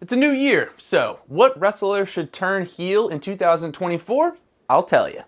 It's a new year, so what wrestler should turn heel in 2024? I'll tell you.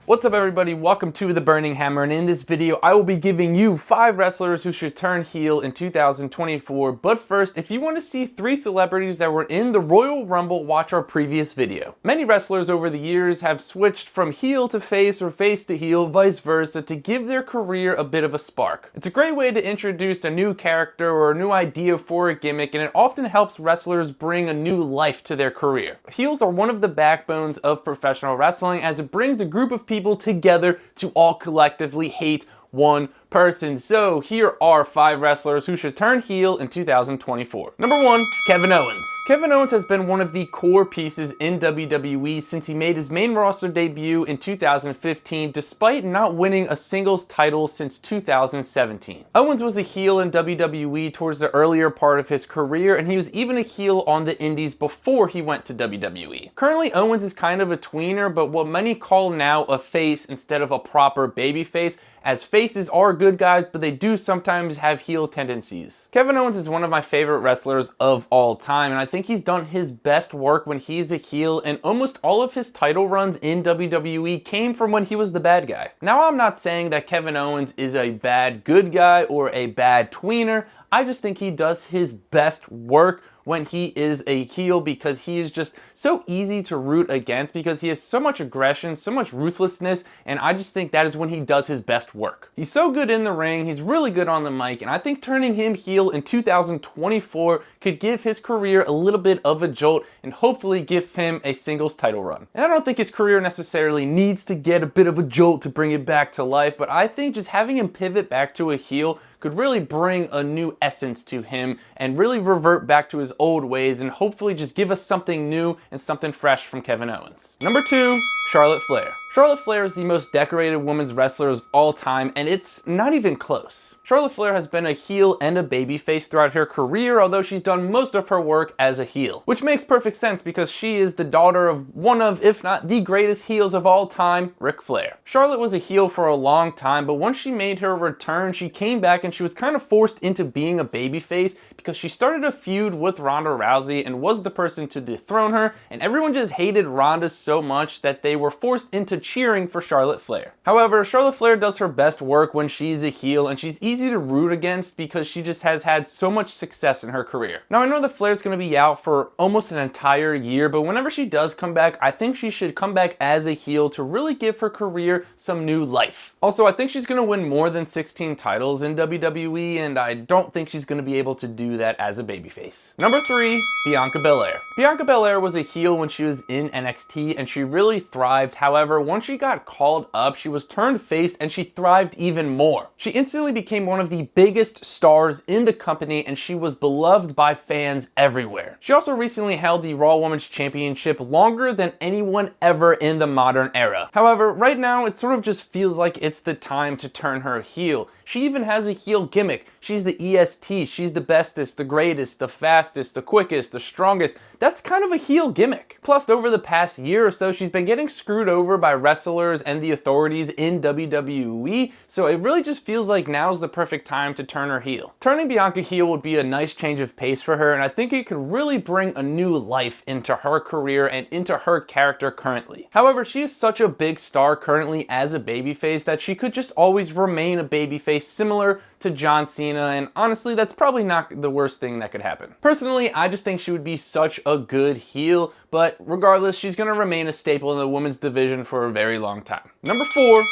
What's up everybody, welcome to The Burning Hammer, and in this video I will be giving you 5 wrestlers who should turn heel in 2024. But first, if you want to see 3 celebrities that were in the Royal Rumble, watch our previous video. Many wrestlers over the years have switched from heel to face or face to heel, vice versa, to give their career a bit of a spark. It's a great way to introduce a new character or a new idea for a gimmick, and it often helps wrestlers bring a new life to their career. Heels are one of the backbones of professional wrestling, as it brings a group of people together to all collectively hate one person. So here are 5 wrestlers who should turn heel in 2024. Number 1, Kevin Owens. Kevin Owens has been one of the core pieces in WWE since he made his main roster debut in 2015, despite not winning a singles title since 2017. Owens was a heel in WWE towards the earlier part of his career, and he was even a heel on the indies before he went to WWE. Currently, Owens is kind of a tweener, but what many call now a face instead of a proper babyface, as faces are good guys, but they do sometimes have heel tendencies. Kevin Owens is one of my favorite wrestlers of all time, and I think he's done his best work when he's a heel, and almost all of his title runs in WWE came from when he was the bad guy. Now, I'm not saying that Kevin Owens is a bad good guy or a bad tweener. I just think he does his best work when he is a heel, because he is just so easy to root against because he has so much aggression, so much ruthlessness, and I just think that is when he does his best work. He's so good in the ring, he's really good on the mic, and I think turning him heel in 2024 could give his career a little bit of a jolt and hopefully give him a singles title run. And I don't think his career necessarily needs to get a bit of a jolt to bring it back to life, but I think just having him pivot back to a heel could really bring a new essence to him and really revert back to his old ways and hopefully just give us something new and something fresh from Kevin Owens. Number 2, Charlotte Flair. Charlotte Flair is the most decorated women's wrestler of all time, and it's not even close. Charlotte Flair has been a heel and a babyface throughout her career, although she's done most of her work as a heel. Which makes perfect sense because she is the daughter of one of, if not the greatest heels of all time, Ric Flair. Charlotte was a heel for a long time, but once she made her return, she came back and she was kind of forced into being a babyface because she started a feud with Ronda Rousey and was the person to dethrone her, and everyone just hated Ronda so much that they were forced into cheering for Charlotte Flair. However, Charlotte Flair does her best work when she's a heel, and she's easy to root against because she just has had so much success in her career. Now, I know that Flair's going to be out for almost an entire year, but whenever she does come back, I think she should come back as a heel to really give her career some new life. Also, I think she's going to win more than 16 titles in WWE, and I don't think she's going to be able to do that as a babyface. Number 3, Bianca Belair. Bianca Belair was a heel when she was in NXT, and she really thrived. However, once she got called up, she was turned face and she thrived even more. She instantly became one of the biggest stars in the company, and she was beloved by fans everywhere. She also recently held the Raw Women's Championship longer than anyone ever in the modern era. However, right now it sort of just feels like it's the time to turn her heel. She even has a heel gimmick. She's the EST, she's the bestest, the greatest, the fastest, the quickest, the strongest. That's kind of a heel gimmick. Plus, over the past year or so, she's been getting screwed over by wrestlers and the authorities in WWE, so it really just feels like now's the perfect time to turn her heel. Turning Bianca heel would be a nice change of pace for her, and I think it could really bring a new life into her career and into her character currently. However, she is such a big star currently as a babyface that she could just always remain a babyface, similar to John Cena, and honestly, that's probably not the worst thing that could happen. Personally, I just think she would be such a good heel, but regardless, she's gonna remain a staple in the women's division for a very long time. Number 4,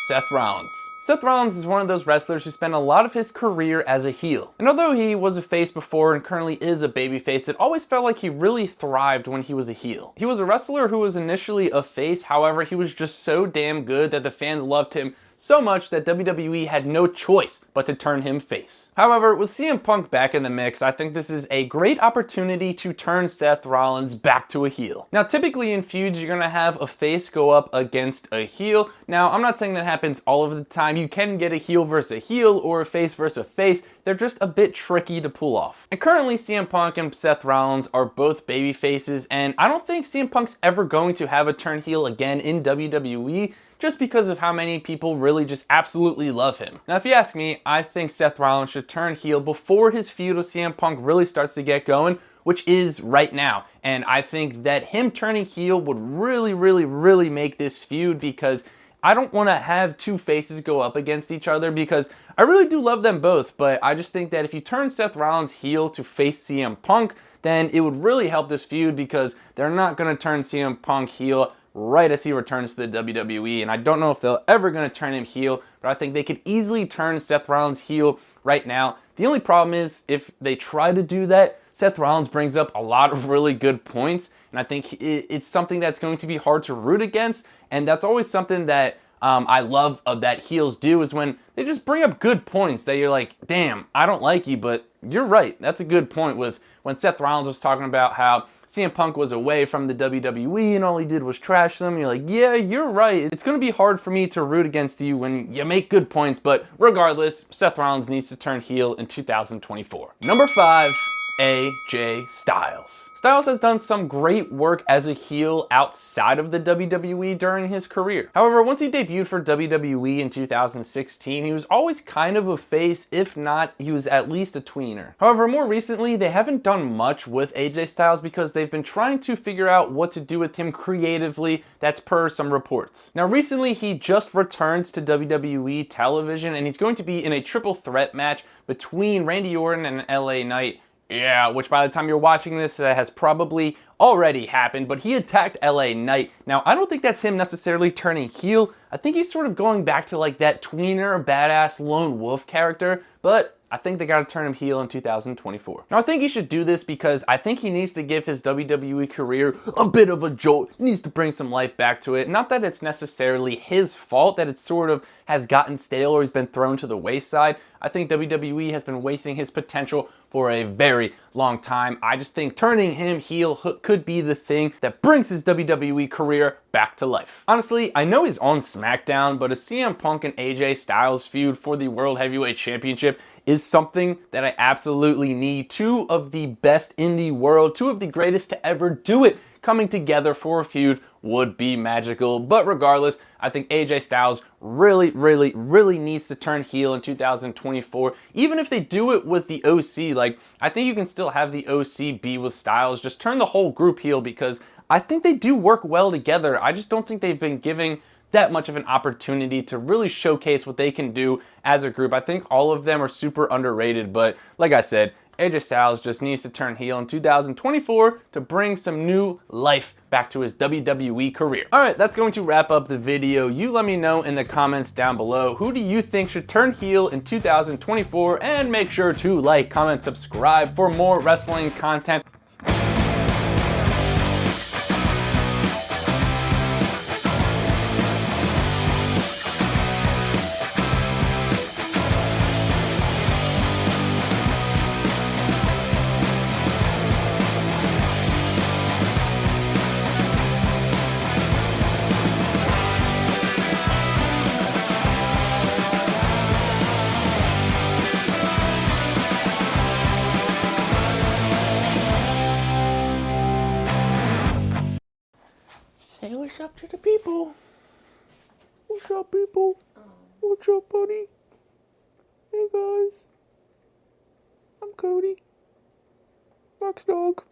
Seth Rollins. Seth Rollins is one of those wrestlers who spent a lot of his career as a heel. And although he was a face before and currently is a babyface, it always felt like he really thrived when he was a heel. He was a wrestler who was initially a face, however, he was just so damn good that the fans loved him so much that WWE had no choice but to turn him face. However, with CM Punk back in the mix, I think this is a great opportunity to turn Seth Rollins back to a heel. Now, typically in feuds, you're gonna have a face go up against a heel. Now, I'm not saying that happens all of the time. You can get a heel versus a heel or a face versus a face. They're just a bit tricky to pull off. And currently, CM Punk and Seth Rollins are both baby faces, and I don't think CM Punk's ever going to have a turn heel again in WWE, just because of how many people really just absolutely love him. Now, if you ask me, I think Seth Rollins should turn heel before his feud with CM Punk really starts to get going, which is right now. And I think that him turning heel would really make this feud, because I don't want to have two faces go up against each other, because I really do love them both, but I just think that if you turn Seth Rollins heel to face CM Punk, then it would really help this feud, because they're not going to turn CM Punk heel right as he returns to the WWE, and I don't know if they're ever going to turn him heel, but I think they could easily turn Seth Rollins heel right now. The only problem is, if they try to do that, Seth Rollins brings up a lot of really good points, and I think it's something that's going to be hard to root against, and that's always something that I love that heels do, is when they just bring up good points that you're like, damn, I don't like you, but you're right. That's a good point. With when Seth Rollins was talking about how CM Punk was away from the WWE and all he did was trash them, you're like, yeah, you're right. It's going to be hard for me to root against you when you make good points, but regardless, Seth Rollins needs to turn heel in 2024. Number 5. AJ Styles. Styles has done some great work as a heel outside of the WWE during his career. However, once he debuted for WWE in 2016, he was always kind of a face, if not, he was at least a tweener. However, more recently, they haven't done much with AJ Styles because they've been trying to figure out what to do with him creatively. That's per some reports. Now, recently, he just returns to WWE television, and he's going to be in a triple threat match between Randy Orton and LA Knight. Yeah, which by the time you're watching this has probably already happened, but he attacked LA Knight. Now, I don't think that's him necessarily turning heel. I think he's sort of going back to like that tweener, badass lone wolf character, but I think they gotta turn him heel in 2024. Now, I think he should do this because I think he needs to give his WWE career a bit of a jolt. He needs to bring some life back to it. Not that it's necessarily his fault that it sort of has gotten stale or he's been thrown to the wayside. I think WWE has been wasting his potential for a very long time. I just think turning him heel could be the thing that brings his WWE career back to life. Honestly, I know he's on SmackDown, but a CM Punk and AJ Styles feud for the World Heavyweight Championship is something that I absolutely need. Two of the best in the world, two of the greatest to ever do it, coming together for a feud would be magical. But regardless, I think AJ Styles really needs to turn heel in 2024. Even if they do it with the OC, like, I think you can still have the OC be with Styles. Just turn the whole group heel, because I think they do work well together. I just don't think they've been giving that much of an opportunity to really showcase what they can do as a group. I think all of them are super underrated, but like I said, AJ Styles just needs to turn heel in 2024 to bring some new life back to his WWE career. All right, that's going to wrap up the video. You let me know in the comments down below, who do you think should turn heel in 2024? And make sure to like, comment, subscribe for more wrestling content. Say what's up to the people. What's up, people? What's up, buddy? Hey, guys. I'm Cody. Max Dog.